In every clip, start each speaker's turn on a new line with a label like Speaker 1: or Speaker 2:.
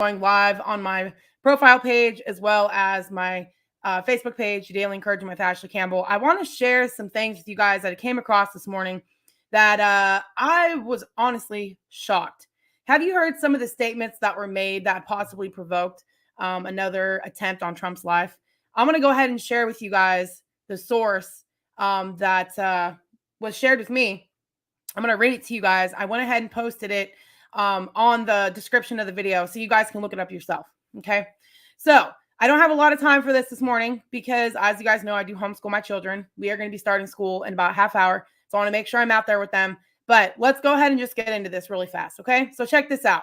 Speaker 1: going live on my profile page as well as my Facebook page, Daily Encouragement with Ashley Campbell. I want to share some things with you guys that I came across this morning that I was honestly shocked. Have you heard some of the statements that were made that possibly provoked another attempt on Trump's life? I'm going to go ahead and share with you guys the source that was shared with me. I'm going to read it to you guys. I went ahead and posted it on the description of the video so you guys can look it up yourself. Okay. So I don't have a lot of time for this morning because, as you guys know, I do homeschool my children. We are going to be starting school in about a half hour. So I want to make sure I'm out there with them. But let's go ahead and just get into this really fast. Okay. So check this out.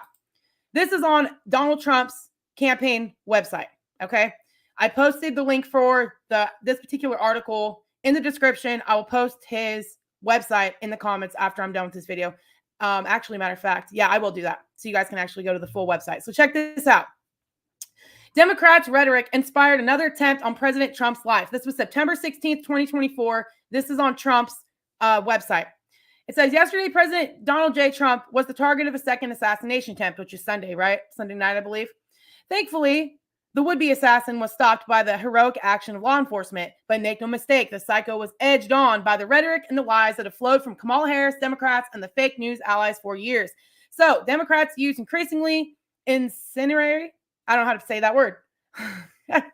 Speaker 1: This is on Donald Trump's campaign website. Okay. I posted the link for this particular article in the description. I will post his website in the comments after I'm done with this video. Actually, matter of fact, yeah, I will do that. So you guys can actually go to the full website. So check this out. Democrats' rhetoric inspired another attempt on President Trump's life. This was September 16th, 2024. This is on Trump's website. It says, yesterday, President Donald J. Trump was the target of a second assassination attempt, which is Sunday, right? Sunday night, I believe. Thankfully, the would-be assassin was stopped by the heroic action of law enforcement. But make no mistake, the psycho was edged on by the rhetoric and the lies that have flowed from Kamala Harris, Democrats, and the fake news allies for years. So Democrats use increasingly incendiary, I don't know how to say that word,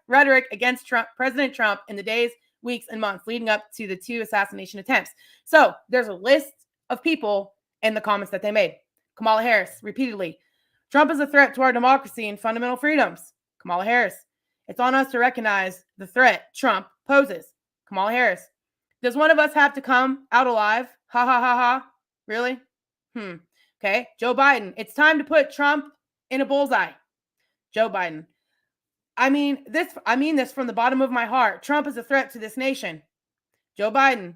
Speaker 1: rhetoric against President Trump in the days, weeks, and months leading up to the 2 assassination attempts. So there's a list of people in the comments that they made. Kamala Harris, repeatedly, Trump is a threat to our democracy and fundamental freedoms. Kamala Harris, it's on us to recognize the threat Trump poses. Kamala Harris, does one of us have to come out alive? Ha ha ha ha. Really? Okay. Joe Biden, it's time to put Trump in a bullseye. Joe Biden, I mean this from the bottom of my heart. Trump is a threat to this nation. Joe Biden,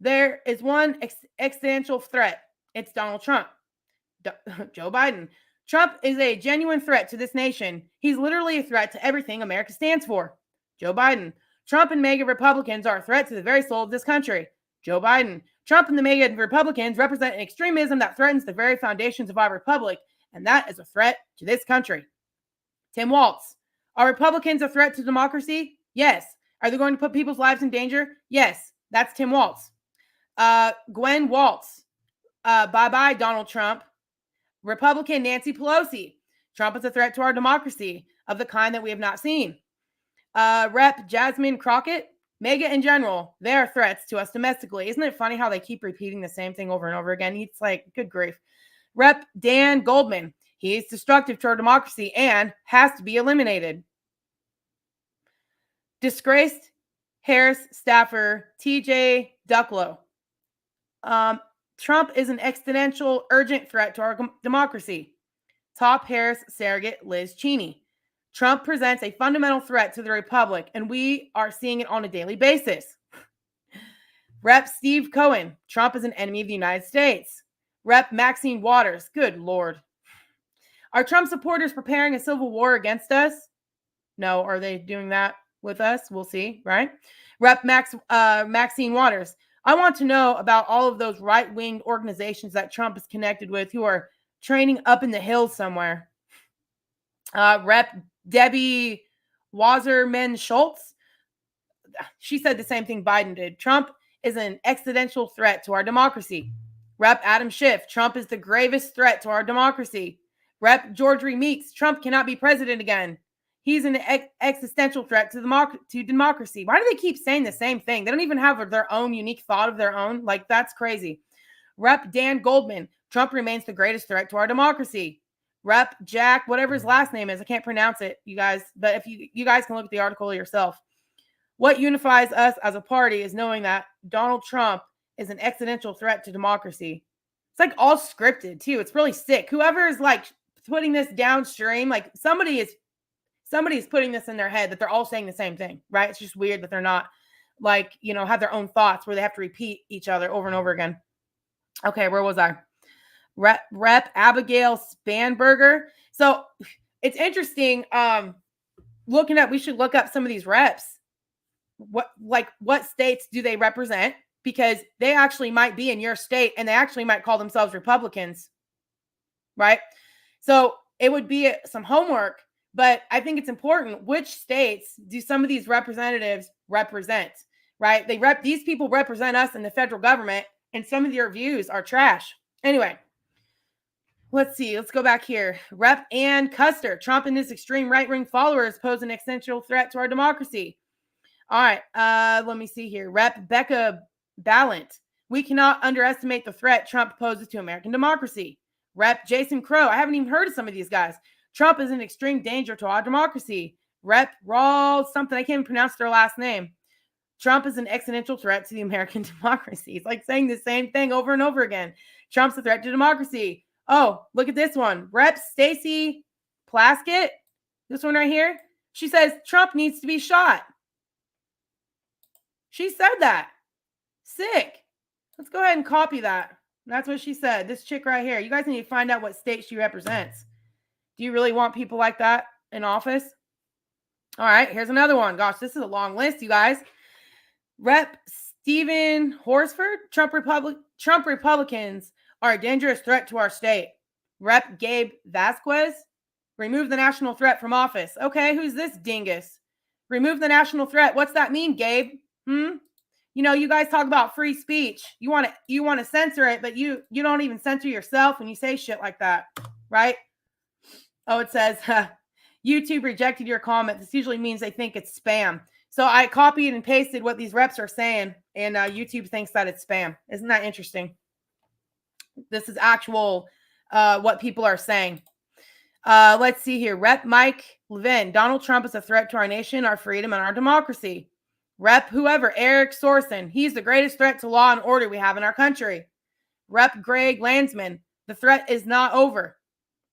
Speaker 1: there is one existential threat. It's Donald Trump. Joe Biden, Trump is a genuine threat to this nation. He's literally a threat to everything America stands for. Joe Biden, Trump and MAGA Republicans are a threat to the very soul of this country. Joe Biden, Trump and the MAGA Republicans represent an extremism that threatens the very foundations of our republic, and that is a threat to this country. Tim Walz, are Republicans a threat to democracy? Yes. Are they going to put people's lives in danger? Yes. That's Tim Walz. Gwen Waltz, bye-bye, Donald Trump. Republican Nancy Pelosi, Trump is a threat to our democracy of the kind that we have not seen. Rep. Jasmine Crockett, MAGA in general, they are threats to us domestically. Isn't it funny how they keep repeating the same thing over and over again? It's like, good grief. Rep. Dan Goldman, he is destructive to our democracy and has to be eliminated. Disgraced Harris staffer TJ Ducklo. Trump is an existential, urgent threat to our democracy. Top Harris surrogate Liz Cheney. Trump presents a fundamental threat to the republic, and we are seeing it on a daily basis. Rep. Steve Cohen. Trump is an enemy of the United States. Rep. Maxine Waters. Good Lord. Are Trump supporters preparing a civil war against us? No. Are they doing that with us? We'll see, right? Rep. Maxine Waters. I want to know about all of those right-wing organizations that Trump is connected with who are training up in the hills somewhere. Rep. Debbie Wasserman Schultz. She said the same thing Biden did. Trump is an existential threat to our democracy. Rep. Adam Schiff. Trump is the gravest threat to our democracy. Rep. George Meeks. Trump cannot be president again. He's an existential threat to democracy. Why do they keep saying the same thing? They don't even have their own unique thought of their own. Like, that's crazy. Rep. Dan Goldman. Trump remains the greatest threat to our democracy. Rep. Jack, whatever his last name is. I can't pronounce it, you guys. But if you guys can look at the article yourself. What unifies us as a party is knowing that Donald Trump is an existential threat to democracy. It's like all scripted, too. It's really sick. Whoever is like putting this downstream, like somebody's putting this in their head that they're all saying the same thing, right? It's just weird that they're not like, have their own thoughts where they have to repeat each other over and over again. Okay, where was I? Rep. Abigail Spanberger. So it's interesting. We should look up some of these reps. What states do they represent? Because they actually might be in your state and they actually might call themselves Republicans, right? So it would be some homework, but I think it's important. Which states do some of these representatives represent, right? These people represent us in the federal government, and some of their views are trash. Anyway, let's see. Let's go back here. Rep. Ann Custer. Trump and his extreme right-wing followers pose an existential threat to our democracy. All right. Let me see here. Rep. Becca Ballant. We cannot underestimate the threat Trump poses to American democracy. Rep. Jason Crow. I haven't even heard of some of these guys. Trump is an extreme danger to our democracy. Rep. Raw something. I can't even pronounce their last name. Trump is an existential threat to the American democracy. It's like saying the same thing over and over again. Trump's a threat to democracy. Oh, look at this one. Rep. Stacey Plaskett. This one right here. She says Trump needs to be shot. She said that. Sick. Let's go ahead and copy that. That's what she said. This chick right here. You guys need to find out what state she represents. Do you really want people like that in office? All right, here's another one. Gosh, this is a long list, you guys. Rep. Stephen Horsford. Trump Republicans are a dangerous threat to our state. Rep. Gabe Vasquez. Remove the national threat from office. Okay, who's this dingus? Remove the national threat. What's that mean, Gabe? You know, you guys talk about free speech. You want to censor it, but you don't even censor yourself when you say shit like that, right? Oh, it says YouTube rejected your comment. This usually means they think it's spam. So I copied and pasted what these reps are saying, and YouTube thinks that it's spam. Isn't that interesting? This is actual what people are saying. Let's see here. Rep. Mike Levin. Donald Trump is a threat to our nation, our freedom, and our democracy. Rep. whoever, Eric Sorson. He's the greatest threat to law and order we have in our country. Rep. Greg Landsman. The threat is not over.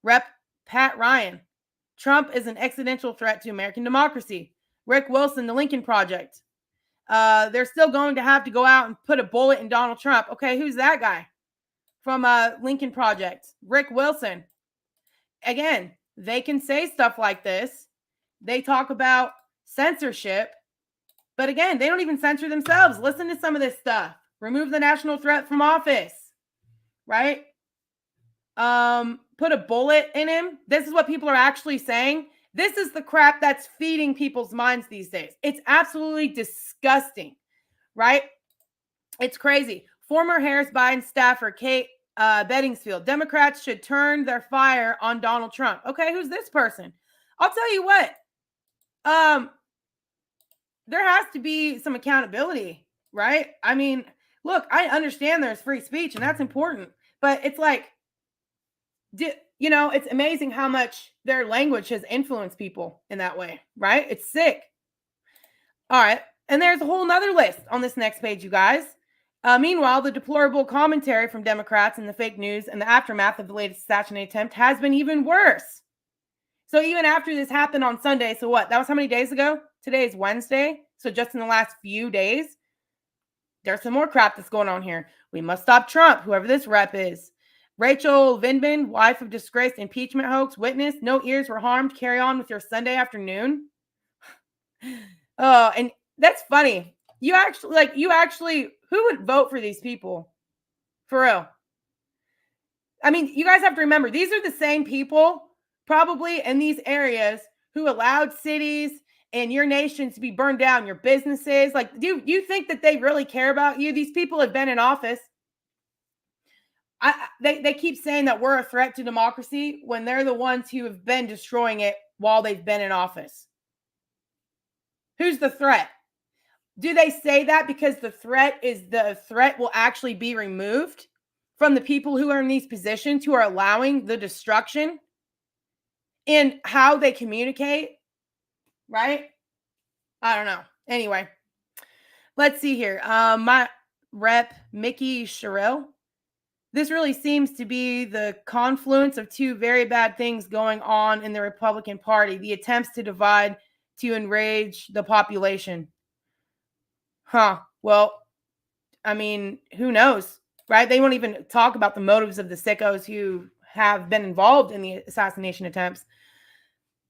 Speaker 1: Rep. Pat Ryan. Trump is an existential threat to American democracy. Rick Wilson, the Lincoln Project. They're still going to have to go out and put a bullet in Donald Trump. Okay, who's that guy? From Lincoln Project. Rick Wilson. Again, they can say stuff like this. They talk about censorship. But again, they don't even censor themselves. Listen to some of this stuff. Remove the national threat from office. Right? Put a bullet in him. This is what people are actually saying. This is the crap that's feeding people's minds these days. It's absolutely disgusting. Right? It's crazy. Former Harris Biden staffer Kate Bedingfield. Democrats should turn their fire on Donald Trump. Okay, who's this person? I'll tell you what. There has to be some accountability, right? I mean, look, I understand there's free speech and that's important, but it's like, it's amazing how much their language has influenced people in that way, right? It's sick. All right. And there's a whole nother list on this next page, you guys. Meanwhile, the deplorable commentary from Democrats and the fake news and the aftermath of the latest assassination attempt has been even worse. So even after this happened on Sunday, so what? That was how many days ago? Today is Wednesday. So just in the last few days, there's some more crap that's going on here. We must stop Trump, whoever this rep is. Rachel Vindman, wife of disgraced impeachment hoax, witness, no ears were harmed. Carry on with your Sunday afternoon. Oh, and that's funny. You actually, who would vote for these people? For real. I mean, you guys have to remember, these are the same people probably in these areas who allowed cities and your nations to be burned down, your businesses. Like, do you think that they really care about you? These people have been in office. They keep saying that we're a threat to democracy when they're the ones who have been destroying it while they've been in office. Who's the threat? Do they say that because the threat will actually be removed from the people who are in these positions who are allowing the destruction in how they communicate? Right? I don't know. Anyway, let's see here. My rep, Mickey Sherrill. This really seems to be the confluence of two very bad things going on in the Republican Party. The attempts to divide, to enrage the population. Well, I mean, who knows, right? They won't even talk about the motives of the sickos who have been involved in the assassination attempts.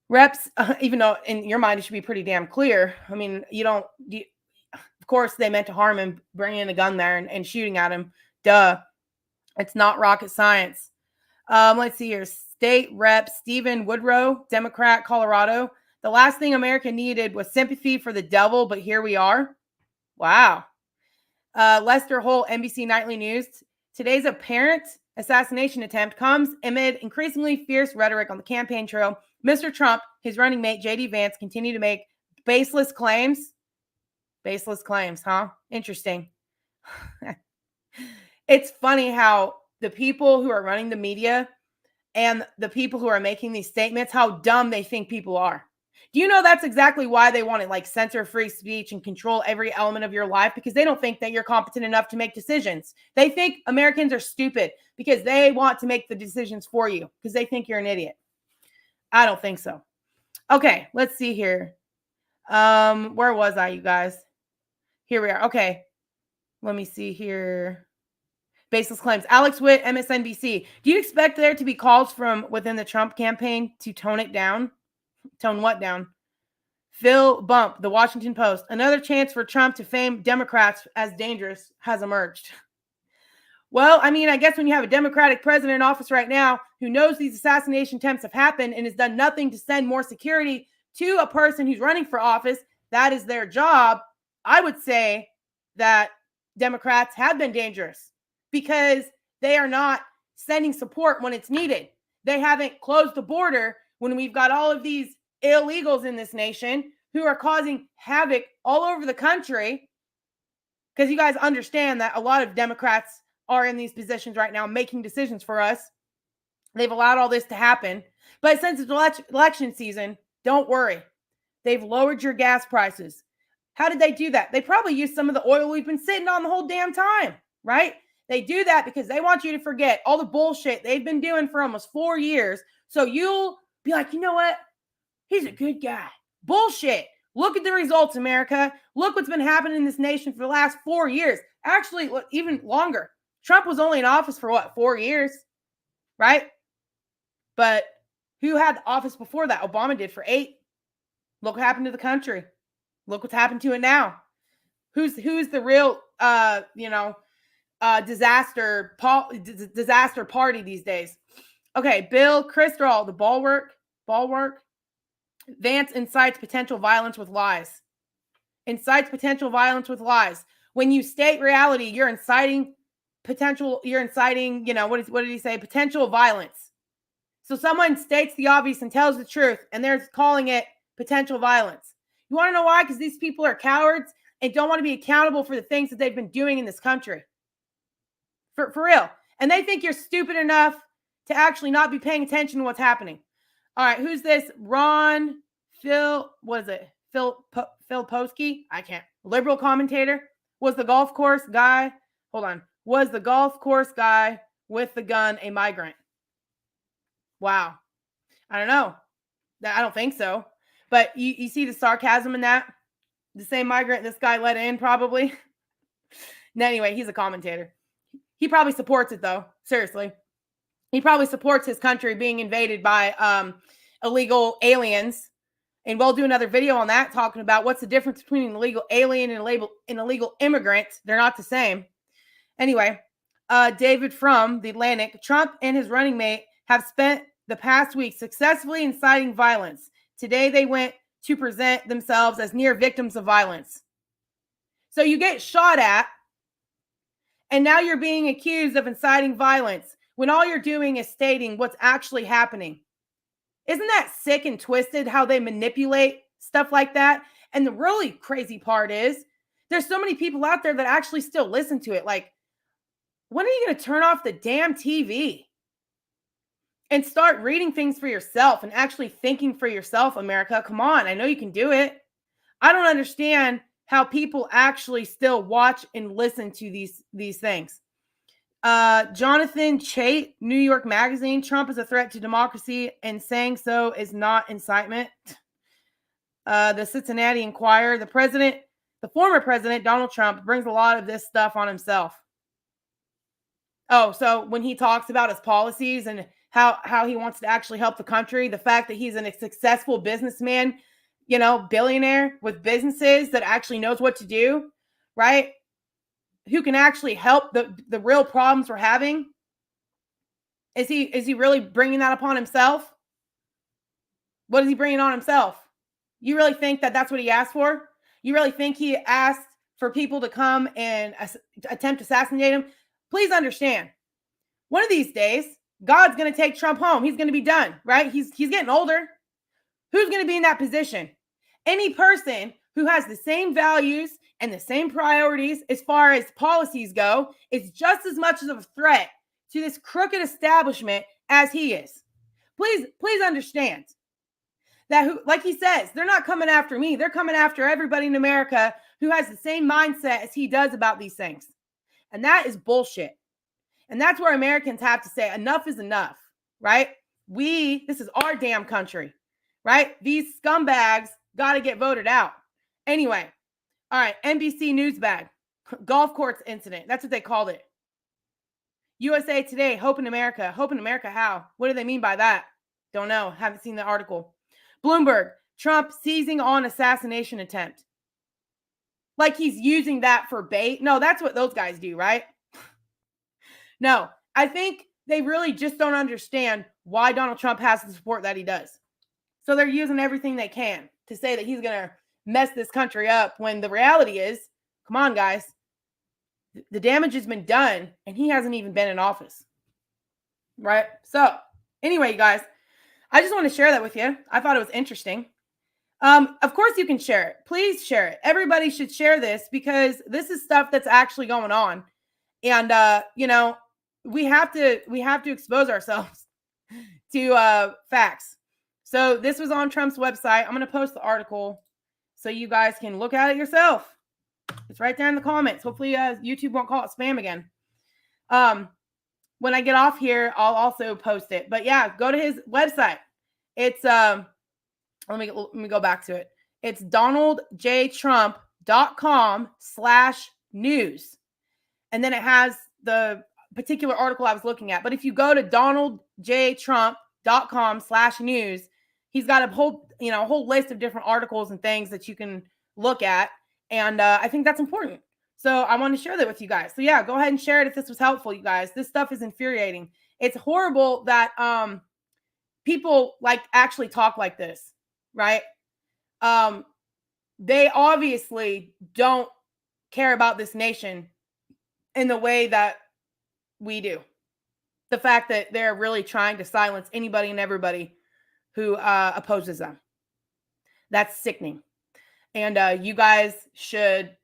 Speaker 1: Reps, even though in your mind it should be pretty damn clear. I mean, of course they meant to harm him, bringing in a gun there and shooting at him. Duh. It's not rocket science. Let's see here. State Rep Stephen Woodrow, Democrat, Colorado. The last thing America needed was sympathy for the devil, but here we are. Wow. Lester Holt, NBC Nightly News. Today's apparent assassination attempt comes amid increasingly fierce rhetoric on the campaign trail. Mr. Trump, his running mate, J.D. Vance, continue to make baseless claims. Baseless claims, huh? Interesting. It's funny how the people who are running the media and the people who are making these statements, how dumb they think people are. Do you know that's exactly why they want to like censor free speech and control every element of your life? Because they don't think that you're competent enough to make decisions. They think Americans are stupid because they want to make the decisions for you because they think you're an idiot. I don't think so. Okay, let's see here. Where was I, you guys? Here we are. Okay, let me see here. Baseless claims. Alex Witt, MSNBC. Do you expect there to be calls from within the Trump campaign to tone it down? Tone what down? Phil Bump, The Washington Post. Another chance for Trump to fame Democrats as dangerous has emerged. Well, I mean, I guess when you have a Democratic president in office right now who knows these assassination attempts have happened and has done nothing to send more security to a person who's running for office, that is their job. I would say that Democrats have been dangerous because they are not sending support when it's needed. They haven't closed the border when we've got all of these illegals in this nation who are causing havoc all over the country. Because you guys understand that a lot of Democrats are in these positions right now making decisions for us. They've allowed all this to happen. But since it's election season, don't worry. They've lowered your gas prices. How did they do that? They probably used some of the oil we've been sitting on the whole damn time, right? They do that because they want you to forget all the bullshit they've been doing for almost 4 years. So you'll be like, you know what? He's a good guy. Bullshit. Look at the results, America. Look what's been happening in this nation for the last 4 years. Actually, even longer. Trump was only in office for 4 years, right? But who had the office before that? Obama did for 8. Look what happened to the country. Look what's happened to it now. Who's the real, disaster party these days? Okay, Bill Kristol, the Bulwark. Vance incites potential violence with lies. Incites potential violence with lies. When you state reality, you're inciting, what did he say? Potential violence. So someone states the obvious and tells the truth, and they're calling it potential violence. You want to know why? Because these people are cowards and don't want to be accountable for the things that they've been doing in this country. For real. And they think you're stupid enough to actually not be paying attention to what's happening. All right, who's this? Phil Posky? I can't. Liberal commentator. Was the golf course guy with the gun a migrant? Wow. I don't know. I don't think so. But you see the sarcasm in that? The same migrant this guy let in, probably. Anyway, he's a commentator. He probably supports it, though. Seriously. He probably supports his country being invaded by illegal aliens. And we'll do another video on that, talking about what's the difference between an illegal alien and an illegal immigrant. They're not the same. Anyway, David from The Atlantic. Trump and his running mate have spent the past week successfully inciting violence. Today, they went to present themselves as near victims of violence. So you get shot at, and now you're being accused of inciting violence when all you're doing is stating what's actually happening. Isn't that sick and twisted how they manipulate stuff like that? And the really crazy part is there's so many people out there that actually still listen to it. Like, when are you going to turn off the damn TV and start reading things for yourself and actually thinking for yourself, America? Come on. I know you can do it. I don't understand how people actually still watch and listen to these things. Jonathan Chait, New York Magazine. Trump is a threat to democracy and saying so is not incitement. The Cincinnati Enquirer. The former president, Donald Trump, brings a lot of this stuff on himself. Oh, so when he talks about his policies and how he wants to actually help the country, the fact that he's a successful businessman, billionaire with businesses that actually knows what to do, right? Who can actually help the real problems we're having. Is he really bringing that upon himself? What is he bringing on himself? You really think that that's what he asked for? You really think he asked for people to come and attempt to assassinate him? Please understand, one of these days, God's going to take Trump home. He's going to be done, right? He's getting older. Who's going to be in that position? Any person who has the same values and the same priorities as far as policies go is just as much of a threat to this crooked establishment as he is. Please understand that, like he says, they're not coming after me. They're coming after everybody in America who has the same mindset as he does about these things. And that is bullshit. And that's where Americans have to say enough is enough, right? This is our damn country, right? These scumbags got to get voted out. Anyway, all right, NBC News bag, golf course incident. That's what they called it. USA Today, Hope in America. Hope in America how? What do they mean by that? Don't know. Haven't seen the article. Bloomberg, Trump seizing on assassination attempt. Like he's using that for bait. No, that's what those guys do, right? No, I think they really just don't understand why Donald Trump has the support that he does. So they're using everything they can to say that he's going to mess this country up when the reality is, come on, guys, the damage has been done and he hasn't even been in office. Right? So anyway, you guys, I just want to share that with you. I thought it was interesting. Of course you can share it. Please share it. Everybody should share this because this is stuff that's actually going on. And, we have to expose ourselves to facts. So this was on Trump's website. I'm going to post the article so you guys can look at it yourself. It's right there in the comments. Hopefully YouTube won't call it spam again. When I get off here, I'll also post it. But yeah, go to his website. It's let me go back to it. It's donaldjtrump.com/news. And then it has the particular article I was looking at. But if you go to donaldjtrump.com/news, he's got a whole list of different articles and things that you can look at. And I think that's important. So I want to share that with you guys. So yeah, go ahead and share it if this was helpful, you guys. This stuff is infuriating. It's horrible that people actually talk like this, right? They obviously don't care about this nation in the way that we do. The fact that they're really trying to silence anybody and everybody who opposes them. That's sickening. And you guys should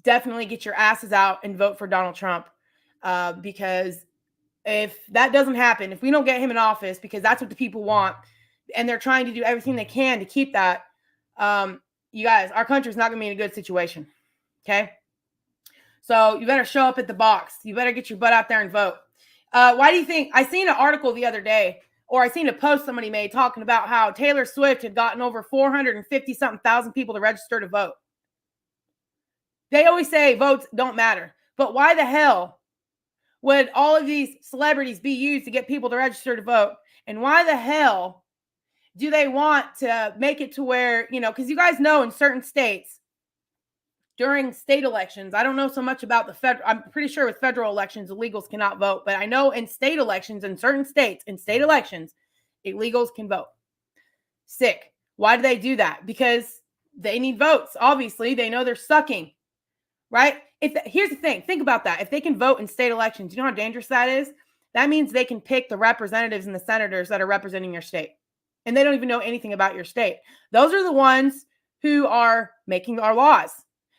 Speaker 1: definitely get your asses out and vote for Donald Trump because if that doesn't happen, if we don't get him in office, because that's what the people want, and they're trying to do everything they can to keep that, you guys, our country's not going to be in a good situation. Okay? So you better show up at the box. You better get your butt out there and vote. Why do you think? I seen an article the other day, or I seen a post somebody made talking about how Taylor Swift had gotten over 450-something thousand people to register to vote. They always say votes don't matter. But why the hell would all of these celebrities be used to get people to register to vote? And why the hell do they want to make it to where, because you guys know in certain states, during state elections, I don't know so much about the federal. I'm pretty sure with federal elections, illegals cannot vote. But I know in state elections, in certain states, in state elections, illegals can vote. Sick. Why do they do that? Because they need votes. Obviously, they know they're sucking, right? Here's the thing. Think about that. If they can vote in state elections, you know how dangerous that is? That means they can pick the representatives and the senators that are representing your state. And they don't even know anything about your state. Those are the ones who are making our laws.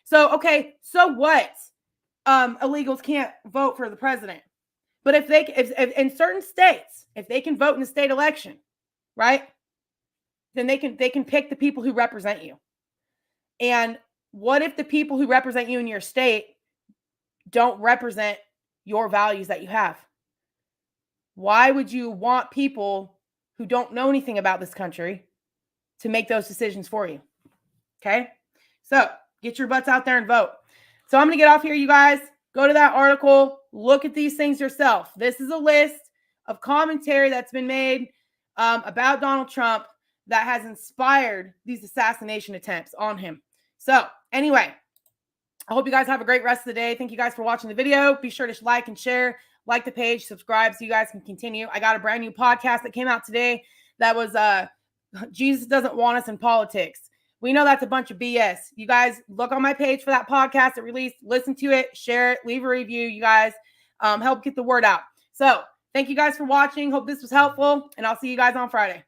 Speaker 1: So, okay, so what? Illegals can't vote for the president. But if in certain states, if they can vote in the state election, right? Then they can pick the people who represent you. And what if the people who represent you in your state don't represent your values that you have? Why would you want people who don't know anything about this country to make those decisions for you? Okay? So, get your butts out there and vote. So I'm going to get off here, you guys. Go to that article. Look at these things yourself. This is a list of commentary that's been made about Donald Trump that has inspired these assassination attempts on him. So anyway, I hope you guys have a great rest of the day. Thank you guys for watching the video. Be sure to like and share. like the page, subscribe so you guys can continue. I got a brand new podcast that came out today that was Jesus Doesn't Want Us in Politics. We know that's a bunch of BS. You guys look on my page for that podcast that released, listen to it, share it, leave a review. You guys help get the word out. So thank you guys for watching. Hope this was helpful, and I'll see you guys on Friday.